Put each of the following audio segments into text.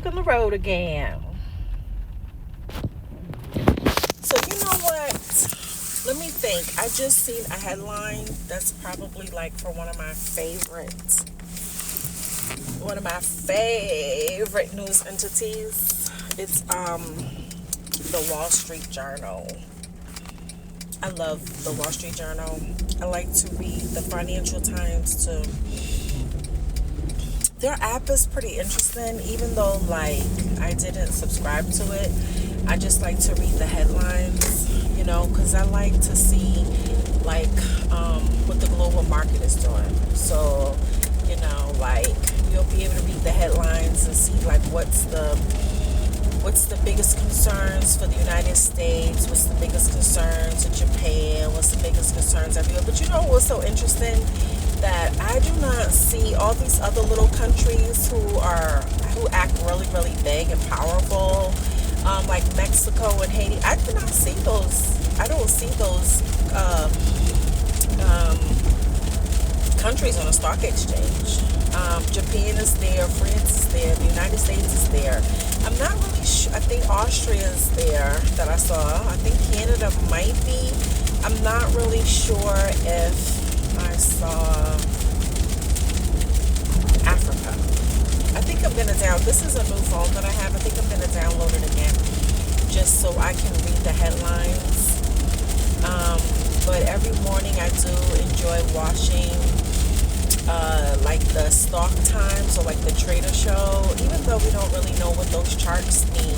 back on the road again. So you know what? Let me think. I just seen a headline that's probably like for one of my favorite news entities. It's the Wall Street Journal. I love the Wall Street Journal. I like to read the Financial Times too. Their app is pretty interesting, even though like I didn't subscribe to it. I just like to read the headlines, because I like to see like what the global market is doing. So, like you'll be able to read the headlines and see like what's the biggest concerns for the United States, what's the biggest concerns in Japan, what's the biggest concerns everywhere. But you know what's so interesting? That I do not see all these other little countries who act really, really big and powerful, like Mexico and Haiti. I do not see those. I don't see those countries on a stock exchange. Japan is there, France is there, the United States is there. I'm not really sure. I think Austria is there that I saw. I think Canada might be. I'm not really sure if I saw Africa. I think I'm gonna this is a new phone that I have. I think I'm gonna download it again just so I can read the headlines. But every morning I do enjoy watching like the stock times or like the trader show, even though we don't really know what those charts mean,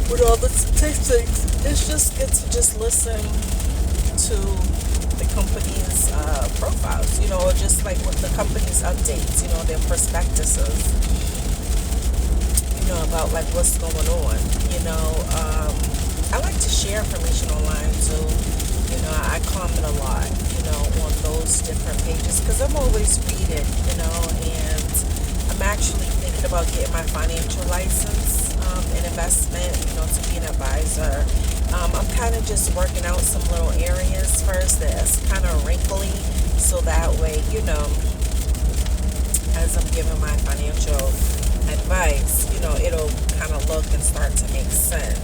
with all the statistics. It's just good to just listen to the company's profiles, or just like what the company's updates, their prospectuses, about like what's going on. I like to share information online too. I comment a lot, on those different pages because I'm always reading, and I'm actually thinking about getting my financial license in investment, to be an advisor. I'm kind of just working out some little areas first that's kind of wrinkly, so that way, as I'm giving my financial advice, it'll kind of look and start to make sense,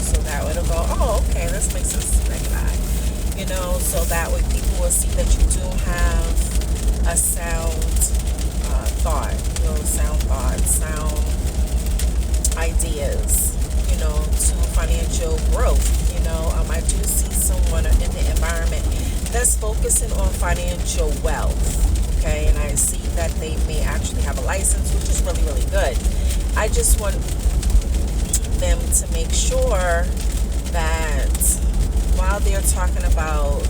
so that way it'll go, oh, okay, this makes sense to that guy, so that way people will see that you do have a sound thought, sound ideas, to financial growth. I do see someone in the environment that's focusing on financial wealth, okay, and I see that they may actually have a license, which is really, really good. I just want them to make sure that while they're talking about,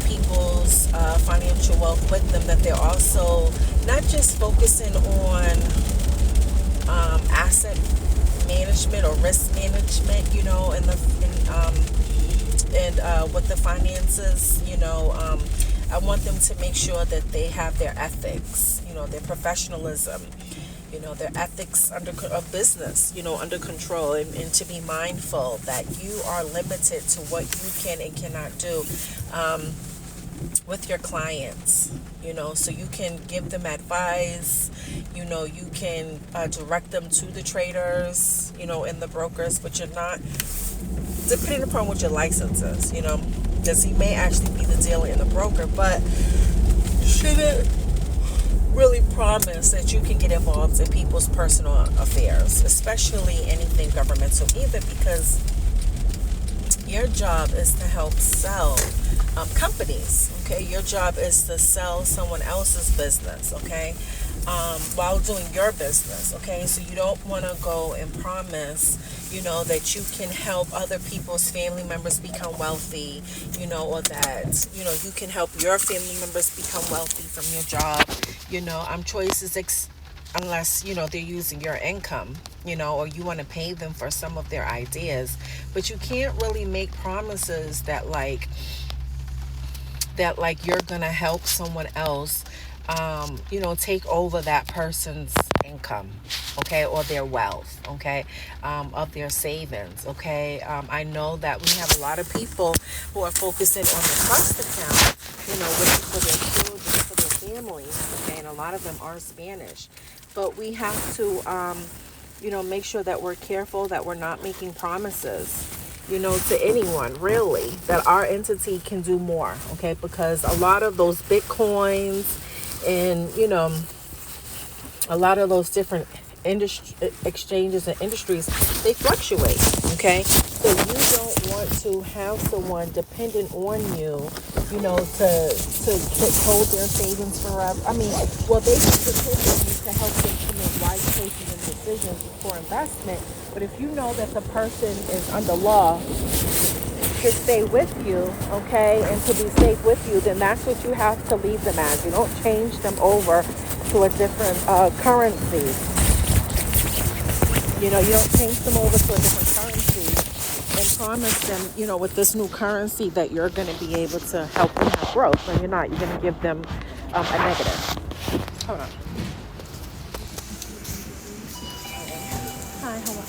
people's financial wealth with them, that they're also not just focusing on asset management or risk management, with the finances, I want them to make sure that they have their ethics, their professionalism, their ethics of business, under control, and to be mindful that you are limited to what you can and cannot do with your clients, so you can give them advice, you can direct them to the traders, and the brokers, but you're not, depending upon what your license is, because he may actually be the dealer and the broker, but shouldn't really promise that you can get involved in people's personal affairs, especially anything governmental either, because your job is to help sell companies, okay? Your job is to sell someone else's business, okay? While doing your business, okay? So you don't want to go and promise, that you can help other people's family members become wealthy, or that, you can help your family members become wealthy from your job. Choices unless, they're using your income, or you want to pay them for some of their ideas. But you can't really make promises that like you're going to help someone else, take over that person's income, okay, or their wealth, okay, of their savings, okay. I know that we have a lot of people who are focusing on the trust account, for their children, for their families, okay, and a lot of them are Spanish. but we have to, make sure that we're careful, that we're not making promises, to anyone really, that our entity can do more, okay? Because a lot of those Bitcoins and, a lot of those different exchanges and industries, they fluctuate, okay? So you don't want to have someone dependent on you, to hold their savings forever. I mean, well, they can depend on you to help them to make wise choices and decisions for investment. But if you know that the person is under law to stay with you, okay, and to be safe with you, then that's what you have to leave them as. You don't change them over to a different currency. You don't change them over to a different currency and promise them, with this new currency that you're going to be able to help them have growth. When you're not, you're going to give them a negative. Hold on. Hi, hold on.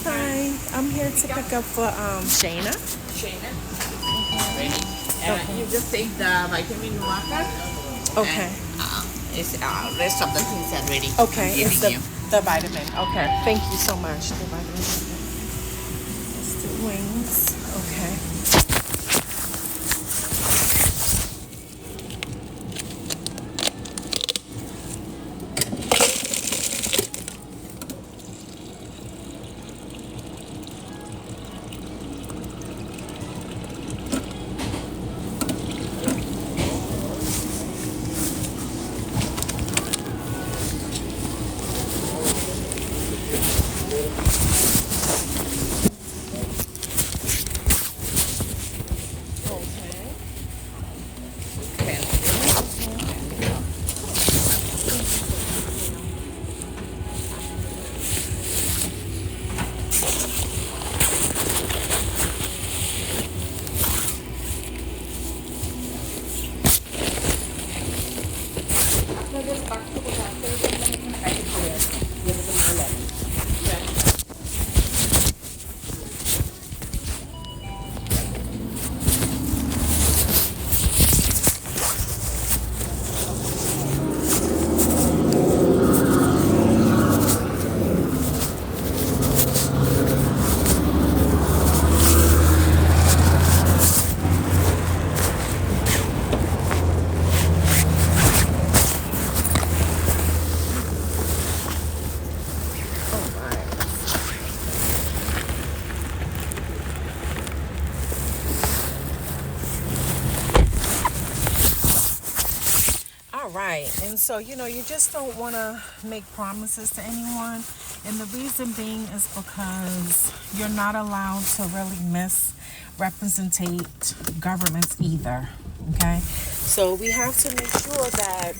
Hi, I'm here to pick up for Shayna. Shayna. Ready? You just take the vitamin water. Okay. It's rest of the things are ready. Okay, it's the vitamin. Okay, thank you so much. The vitamin. It's the wings. Okay. Right. And so, you just don't want to make promises to anyone. And the reason being is because you're not allowed to really misrepresentate governments either. Okay. So we have to make sure that,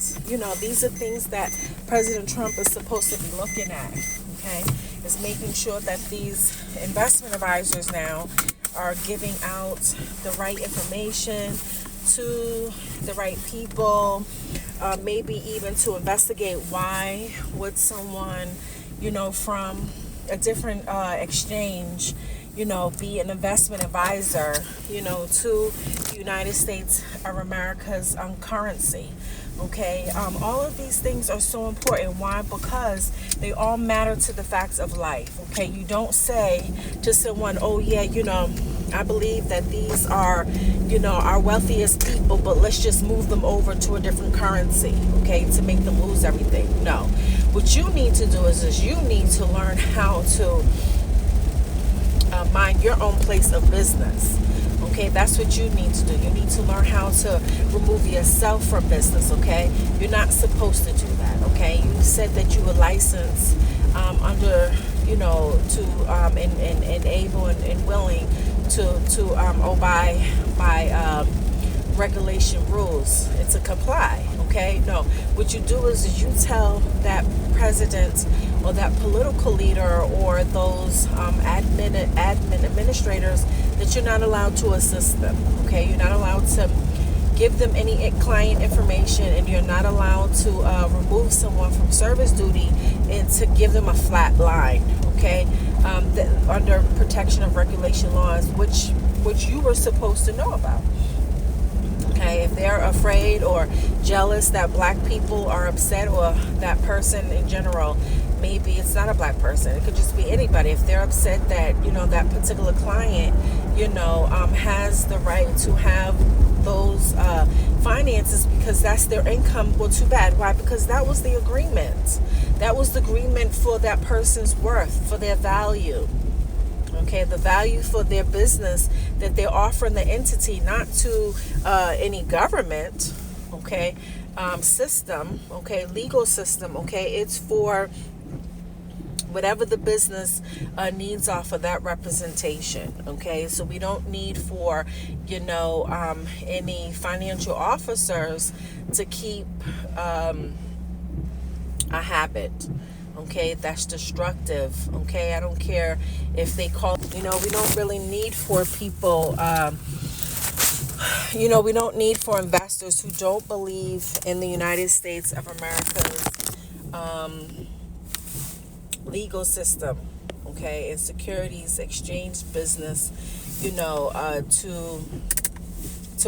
these are things that President Trump is supposed to be looking at. Okay. Is making sure that these investment advisors now are giving out the right information to the right people, maybe even to investigate why would someone, from a different exchange, be an investment advisor, to the United States of America's currency. Okay, all of these things are so important. Why? Because they all matter to the facts of life. Okay, you don't say to someone, oh yeah, I believe that these are, our wealthiest people, but let's just move them over to a different currency, okay, to make them lose everything. No, what you need to do is you need to learn how to mind your own place of business. Okay, that's what you need to do. You need to learn how to remove yourself from business, okay? You're not supposed to do that, okay? You said that you were licensed under, to and able and willing to obey by regulation rules and to comply, okay? No, what you do is you tell that president or that political leader or those administrators that you're not allowed to assist them, okay? You're not allowed to give them any client information, and you're not allowed to remove someone from service duty and to give them a flat line, okay? Under protection of regulation laws, which you were supposed to know about. Okay, Okay, if they're afraid or jealous that black people are upset, or that person in general, maybe it's not a black person, it could just be anybody. If they're upset that, that particular client, has the right to have those finances because that's their income, well, too bad. Why? Because that was the agreement. That was the agreement for that person's worth, for their value. Okay, the value for their business that they're offering the entity, not to any government, okay, system, okay, legal system, okay, it's for whatever the business needs are for that representation, okay. So we don't need for any financial officers to keep a habit, okay, that's destructive, okay. I don't care if they call, we don't really need for people, we don't need for investors who don't believe in the United States of America's legal system, okay, and securities exchange business, to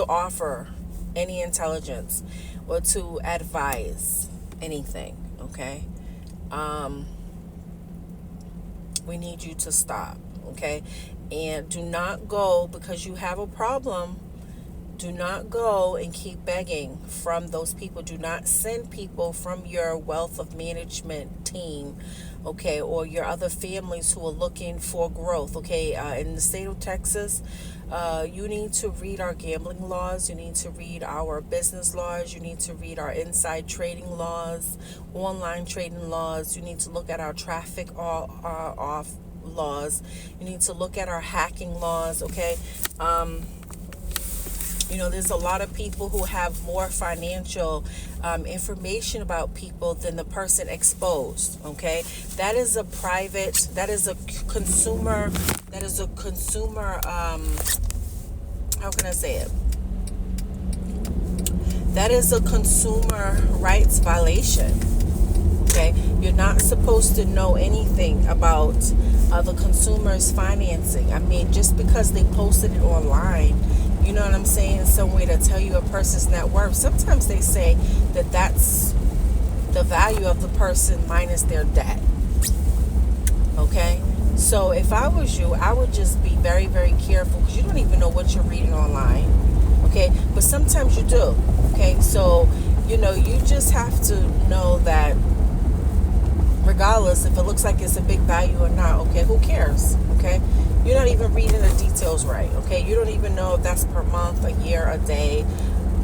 offer any intelligence or to advise anything, okay. We need you to stop, okay? And do not go because you have a problem. Do not go and keep begging from those people. Do not send people from your wealth of management team, okay, or your other families who are looking for growth, okay? In the state of Texas, you need to read our gambling laws. You need to read our business laws. You need to read our inside trading laws, online trading laws. You need to look at our traffic off laws. You need to look at our hacking laws, okay? There's a lot of people who have more financial information about people than the person exposed, okay? That is a consumer, how can I say it? That is a consumer rights violation, okay? You're not supposed to know anything about the consumer's financing. I mean, just because they posted it online, you know what I'm saying, some way to tell you a person's net worth. Sometimes they say that that's the value of the person minus their debt. Okay? So if I was you, I would just be very, very careful because you don't even know what you're reading online. Okay? But sometimes you do. Okay? So, you just have to know that regardless if it looks like it's a big value or not, okay, who cares? Okay? You're not even reading the details right, okay? You don't even know if that's per month, a year, a day.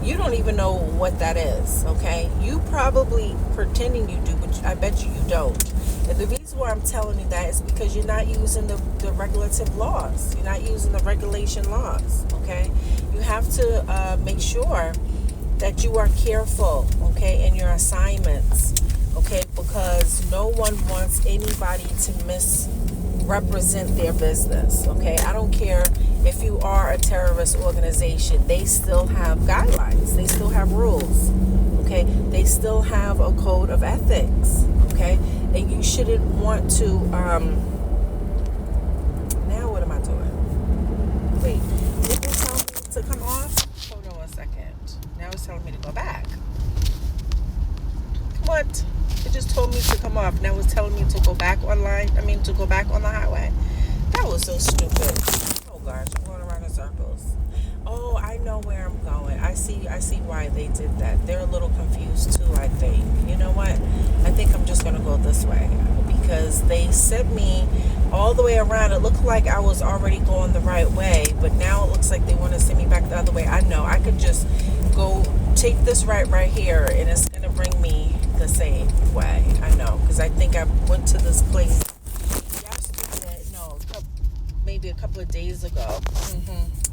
You don't even know what that is, okay? You probably pretending you do, but I bet you don't. And the reason why I'm telling you that is because you're not using the regulative laws. You're not using the regulation laws, okay? You have to make sure that you are careful, okay, in your assignments, okay? Because no one wants anybody to misrepresent their business, okay? I don't care if you are a terrorist organization. They still have guidelines. They still have rules, okay? They still have a code of ethics, okay? And you shouldn't want to, now what am I doing? Wait, did it tell me to come off? Hold on 1 second. Now it's telling me to go back. What? It just told me to come off. Now it's telling me to go back online. To go back on the highway. That was so stupid. Oh gosh, I'm going around in circles. Oh, I know where I'm going. I see why they did that. They're a little confused too, I think. You know what? I think I'm just gonna go this way because they sent me all the way around. It looked like I was already going the right way, but now it looks like they want to send me back the other way. I know I could just go take this right here and it's gonna bring me the same way. I know, because I think I went to this place yesterday, maybe a couple of days ago.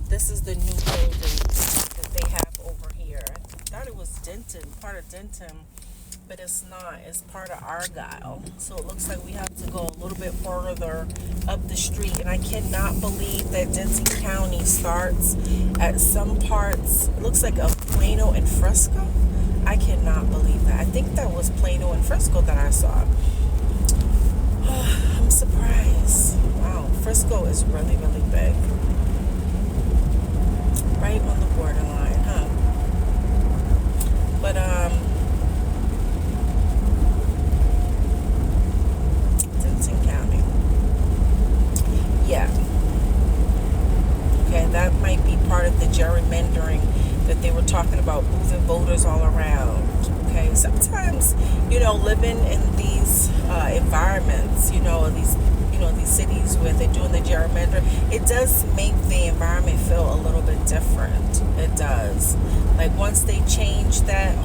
This is the new building that they have over here. I thought it was Denton, part of Denton, but it's not. It's part of Argyle. So it looks like we have to go a little bit further up the street. And I cannot believe that Denton County starts at some parts. It looks like a Plano and Frisco. I cannot believe that. I think that was Plano and Frisco that I saw. I'm surprised. Wow, Frisco is really, really big. Right on the borderline, huh? But Denton County. Yeah. Okay, that might be part of the gerrymandering that they were talking about, moving voters all around. Okay, sometimes, living in these environments, these cities where they're doing the gerrymandering, it does make the environment feel a little bit different. It does. Like once they change that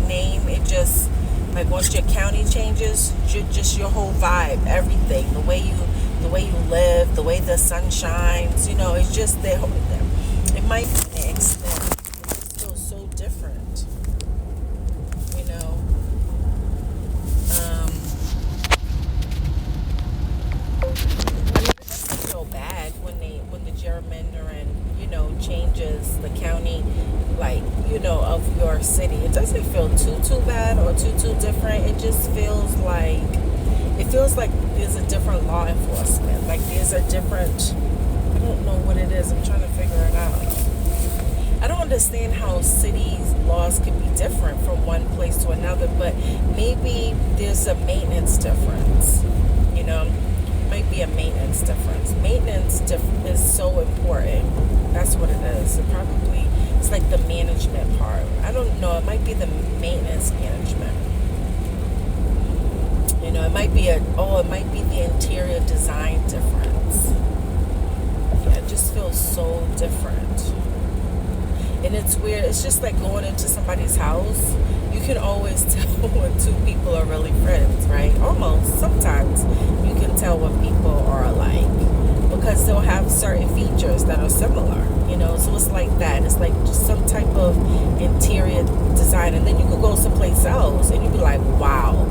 name, it just, like once your county changes, just your whole vibe, everything, the way you live, the way the sun shines, it's just it might be an extent. It just feels so different, I mean, it doesn't feel bad when the gerrymandering, changes the county, like, of your city. It doesn't feel too bad or too different. It just feels like there's a different law enforcement. Like there's a different, I don't know what it is. I'm trying to figure it out. I don't understand how cities' laws can be different from one place to another, but maybe there's a maintenance difference. Might be a maintenance difference. Maintenance is so important. That's what it is. It's like the management part. I don't know. It might be the maintenance management. It might be the interior design difference. Yeah, it just feels so different. And it's weird. It's just like going into somebody's house. You can always tell when two people are really friends, right? Almost. Sometimes you can tell when people are alike because they'll have certain features that are similar, So it's like that. It's like just some type of interior design. And then you could go someplace else and you'd be like, wow,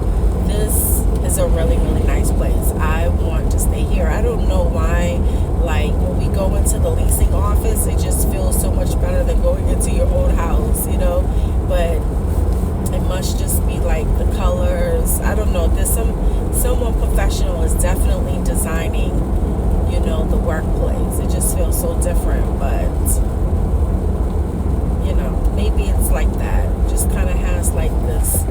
this is a really, really nice place. I want to stay here. I don't know why, like, when we go into the leasing office, it just feels so much better than going into your own house, But it must just be like the colors. I don't know. There's someone professional is definitely designing, the workplace. It just feels so different, but maybe it's like that. It just kind of has like this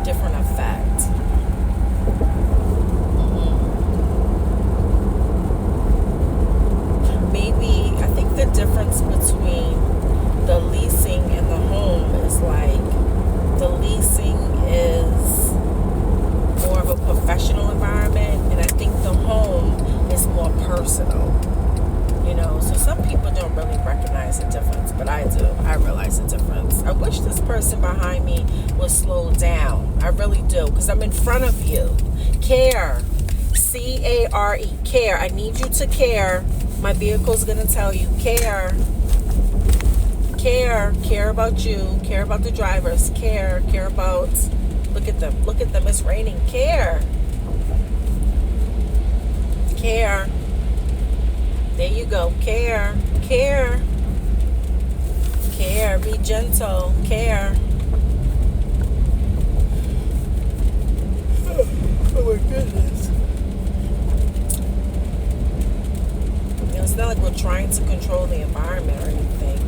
different effect. Maybe I think the difference between the leasing and the home is like the leasing is more of a professional environment, and I think the home is more personal. So some people don't really recognize the difference, but I do. I realize the difference. I wish this person behind me would slow down. I really do, because I'm in front of you. Care. C-A-R-E. Care. I need you to care. My vehicle's going to tell you. Care. Care about you. Care about the drivers. Care about... Look at them. It's raining. Care. There you go. Care. Be gentle. Care. Oh my goodness. It's not like we're trying to control the environment or anything.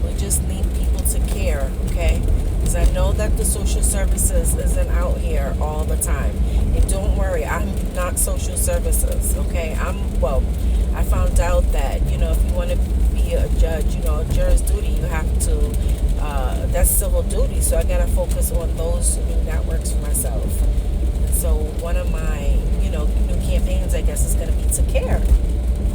We just need people to care, okay? Because I know that the social services isn't out here all the time. And don't worry, I'm not social services, okay? I found out that, if you want to be a judge, a juris duty, you have to, that's civil duty. So I got to focus on those new networks for myself. And so one of my, new campaigns, I guess, is going to be to care,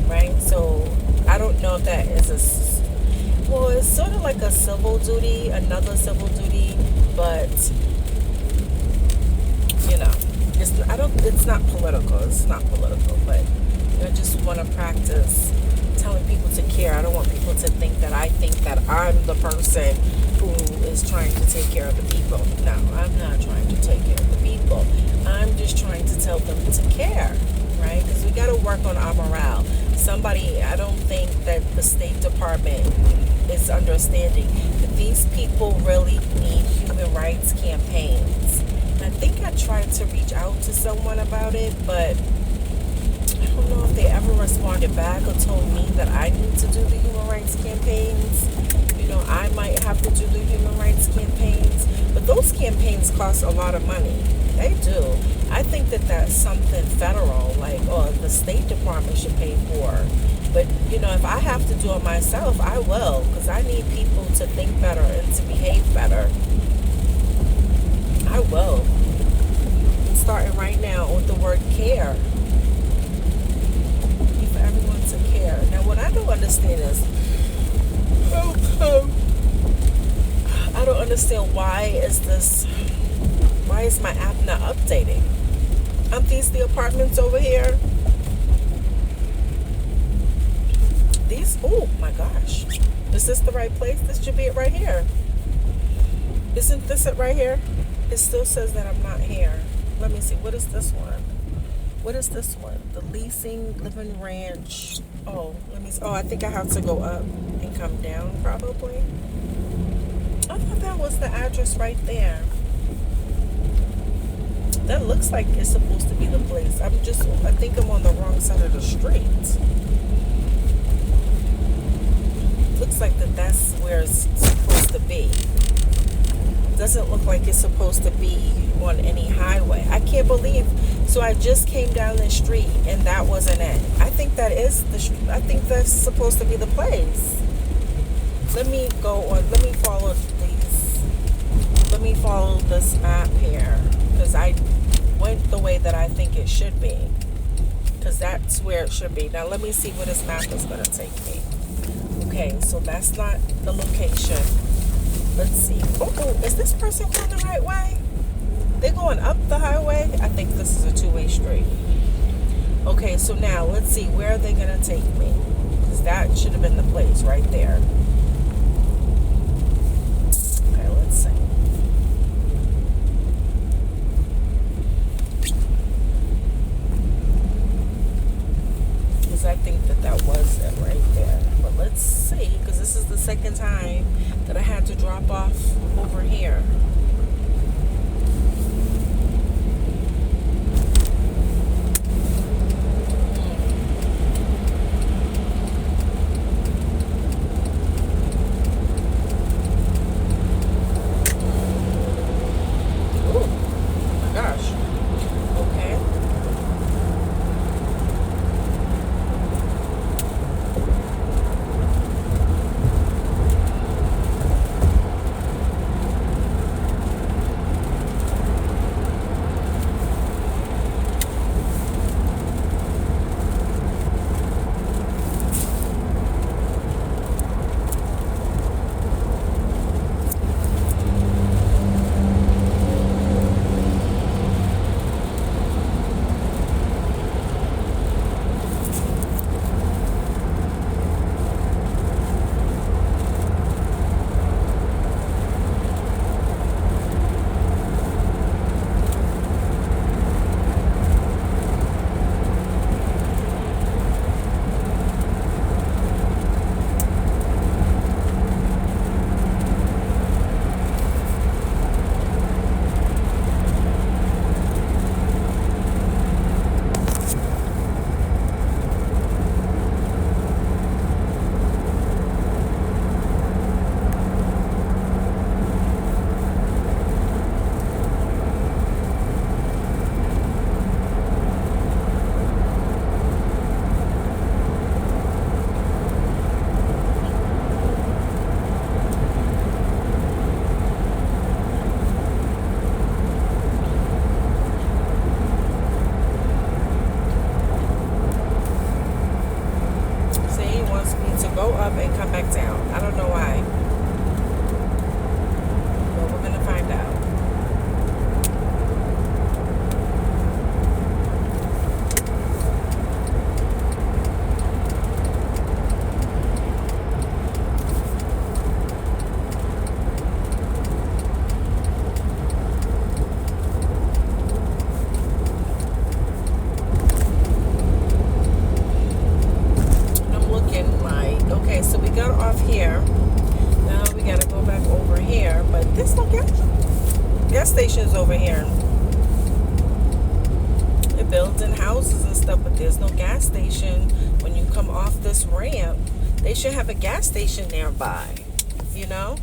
right? So I don't know if that is it's sort of like a civil duty, another civil duty, but, it's not political. It's not political, but I just want to practice telling people to care. I don't want people to think that I think that I'm the person who is trying to take care of the people. No, I'm not trying to take care of the people. I'm just trying to tell them to care, right? Because we got to work on our morale. I don't think that the State Department is understanding that these people really need human rights campaigns. And I think I tried to reach out to someone about it, but I don't know if they ever responded back or told me that I need to do the human rights campaigns. I might have to do the human rights campaigns, but those campaigns cost a lot of money. They do. I think that that's something federal, like, or the State Department should pay for. But, if I have to do it myself, I will, because I need people to think better and to behave better. I will. I'm starting right now with the word care. Need for everyone to care. Now, what I don't understand is, I don't understand why is my app not updating? Aren't these the apartments over here? Oh my gosh. Is this the right place? This should be it right here. Isn't this it right here? It still says that I'm not here. Let me see. What is this one? What is this one? The Leasing Living Ranch. Oh, let me see. Oh, I think I have to go up and come down probably. I thought that was the address right there. That looks like it's supposed to be the place. I think I'm on the wrong side of the street. Looks like that's where it's supposed to be. Doesn't look like it's supposed to be on any highway. I can't believe. So I just came down the street and that wasn't it. I think that's supposed to be the place. Let me follow this map here, because I went the way that I think it should be, because that's where it should be. Now let me see where this map is going to take me. Okay, so that's not the location. Let's see. Oh, is this person going the right way? They're going up the highway? I think this is a two-way street. Okay, so now let's see. Where are they going to take me? Because that should have been the place right there. Okay, let's see. Because I think that was it right there. But let's see, because this is the second time that I had to drop off over here. Go up and come back down. I don't know why. But we're going to find out. So we got off here. Now we got to go back over here. But there's no gas stations over here. They're building houses and stuff, but there's no gas station. When you come off this ramp, they should have a gas station nearby. you know?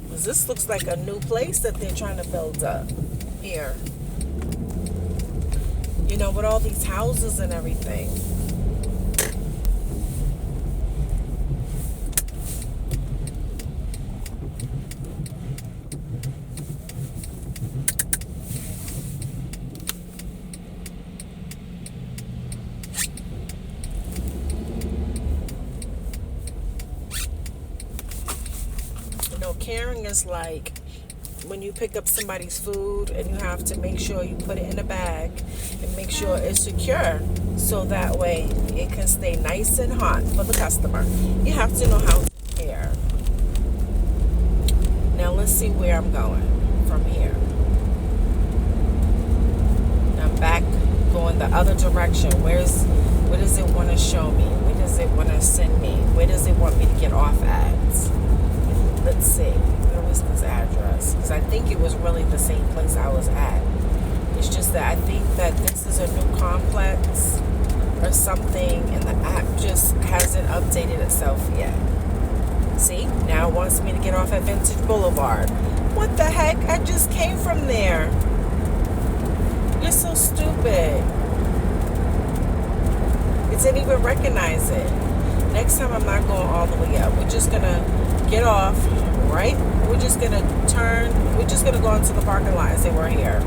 'Cause this looks like a new place that they're trying to build up here. You know, with all these houses and everything. You know, caring is like when you pick up somebody's food and you have to make sure you put it in a bag and make sure it's secure so that way it can stay nice and hot for the customer. You have to know how to care. Now let's see where I'm going from here. I'm back going the other direction. Where does it want to show me? Where does it want to send me? Where does it want me to get off at? Let's see. Where was this address? Because I think it was really the same place I was at. It's just that I think that this is a new complex or something, and the app just hasn't updated itself yet. See? Now it wants me to get off at Vintage Boulevard. What the heck? I just came from there. You're so stupid. It didn't even recognize it. Next time I'm not going all the way up. We're just going to get off, right? We're just going to turn. We're just going to go into the parking lot and say we're here.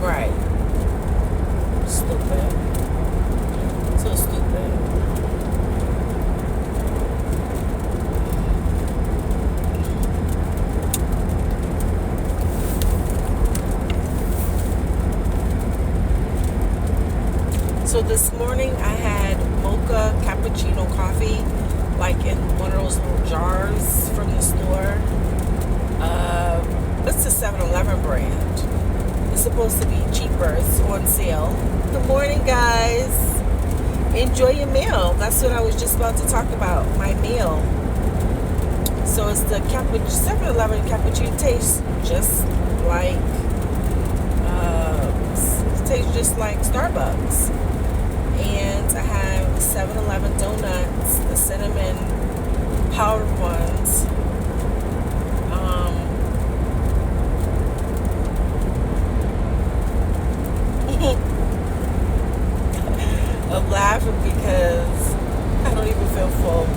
Right. Stupid. So stupid. So this morning I had mocha cappuccino coffee, like in one of those little jars from the store. It's the 7-Eleven brand. It's supposed to be cheaper. It's on sale. Good morning, guys. Enjoy your meal. That's what I was just about to talk about, my meal. So it's the 7-Eleven cappuccino. Tastes just like Starbucks. And I have 7-Eleven donuts, the cinnamon powdered ones. I'm laughing because I don't even feel full.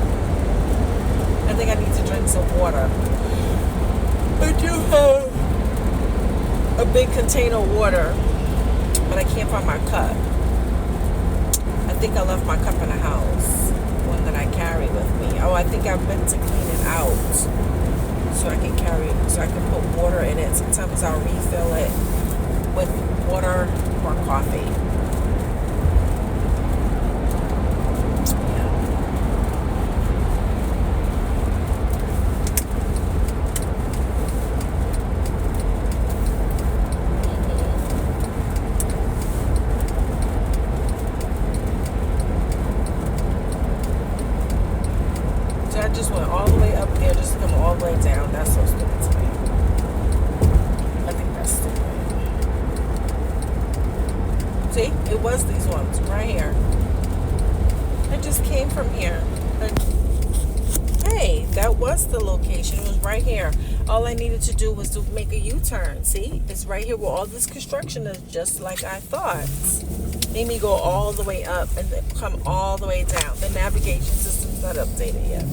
I think I need to drink some water. I do have a big container of water, but I can't find my cup. I think I left my cup in the house, one that I carry with me. Oh, I think I meant to clean it out so I can carry it, so I can put water in it. Sometimes I'll refill it with water or coffee. I just went all the way up there just to come all the way down. That's so stupid to me. I think that's stupid. See? It was these ones right here. I just came from here. Hey, that was the location. It was right here. All I needed to do was to make a U-turn. See? It's right here where all this construction is, just like I thought. Made me go all the way up and then come all the way down. The navigation system's not updated yet.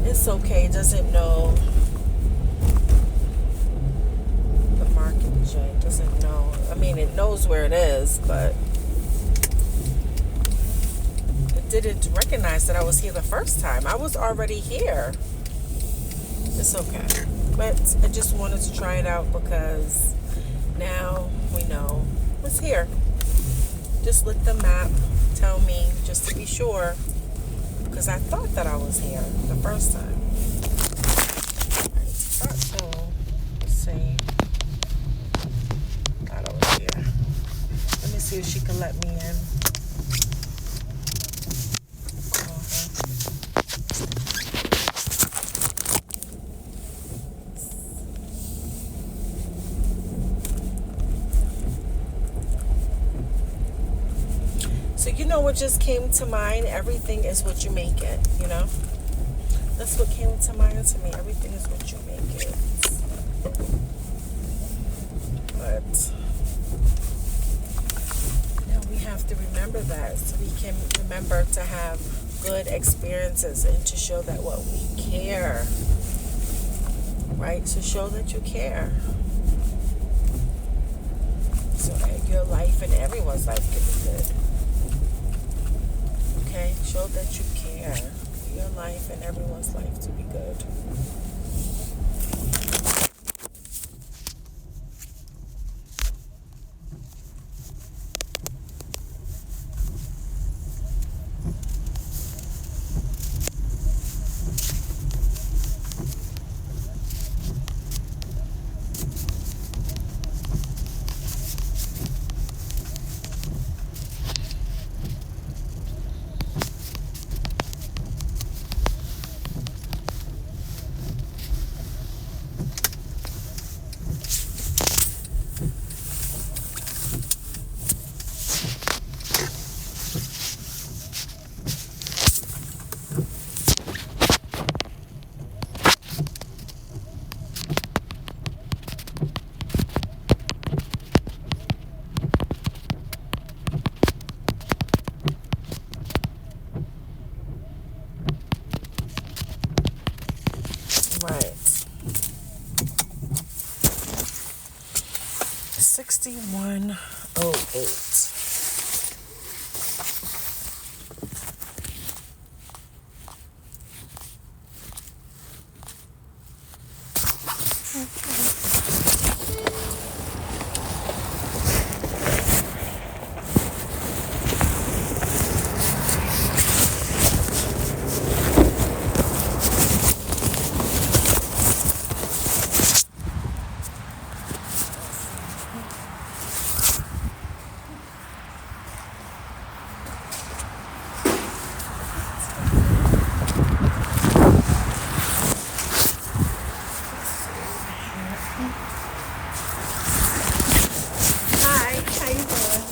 It's okay. It doesn't know the market. It doesn't know. I mean, it knows where it is, but it didn't recognize that I was here the first time. I was already here. It's okay. But I just wanted to try it out because now we know what's here. Just let the map tell me, just to be sure, because I thought that I was here the first time. So, let's see. Thought I was here. Let me see if she can let me in. So just came to mind. Everything is what you make it, you know? That's what came to mind to me. Everything is what you make it. But we have to remember that so we can remember to have good experiences and to show that what we care, right? So show that you care. So that your life and everyone's life can be good. Okay? Show that you care. Your life and everyone's life to be good. Right. 6108. Hi, how you doing?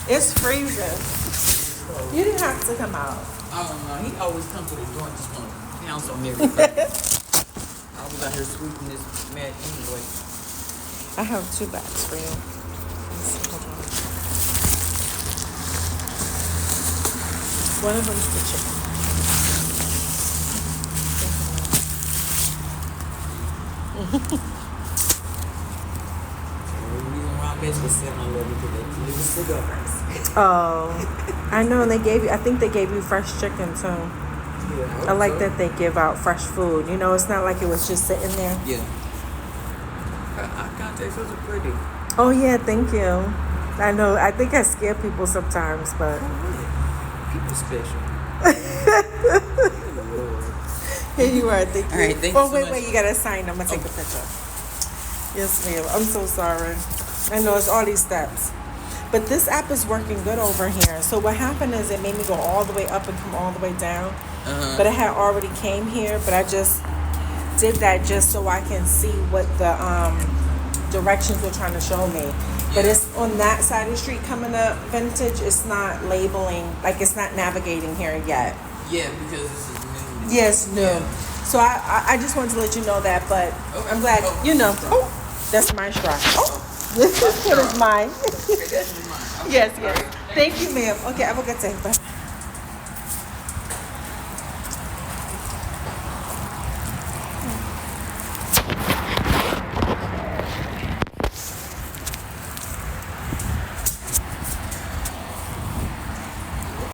It's freezing. You didn't have to come out. I don't know. He always comes to the door and just want to pounce on everything. I was out here sweeping this man anyway. I have 2 bags for you. Let's see, hold on. One of them's the chicken. The reason why I guess was sitting on there because they deliver cigars. Oh, I know. And they gave you. I think they gave you fresh chicken too. Yeah, I like that they give out fresh food. You know, it's not like it was just sitting there. Yeah. Eye contact so pretty. Oh yeah, thank you. I know. I think I scare people sometimes, but People special. here you are. Thank you. All right, thank you oh so wait, much. wait. You gotta sign. I'm gonna take a picture. Yes, ma'am. I'm so sorry. I know it's all these steps. But this app is working good over here. So what happened is it made me go all the way up and come all the way down. But it had already came here. But I just did that just so I can see what the directions were trying to show me. But it's on that side of the street coming up, Vintage. It's not labeling, like it's not navigating here yet. Yeah, because this is new. Yes, no. Yeah. So I just wanted to let you know that, but I'm glad, you know. Oh, that's my straw. Oh, this one is mine. Okay, that's mine. Okay. Yes, All yes. right. Thank you, ma'am. Okay, have a good day. Bye.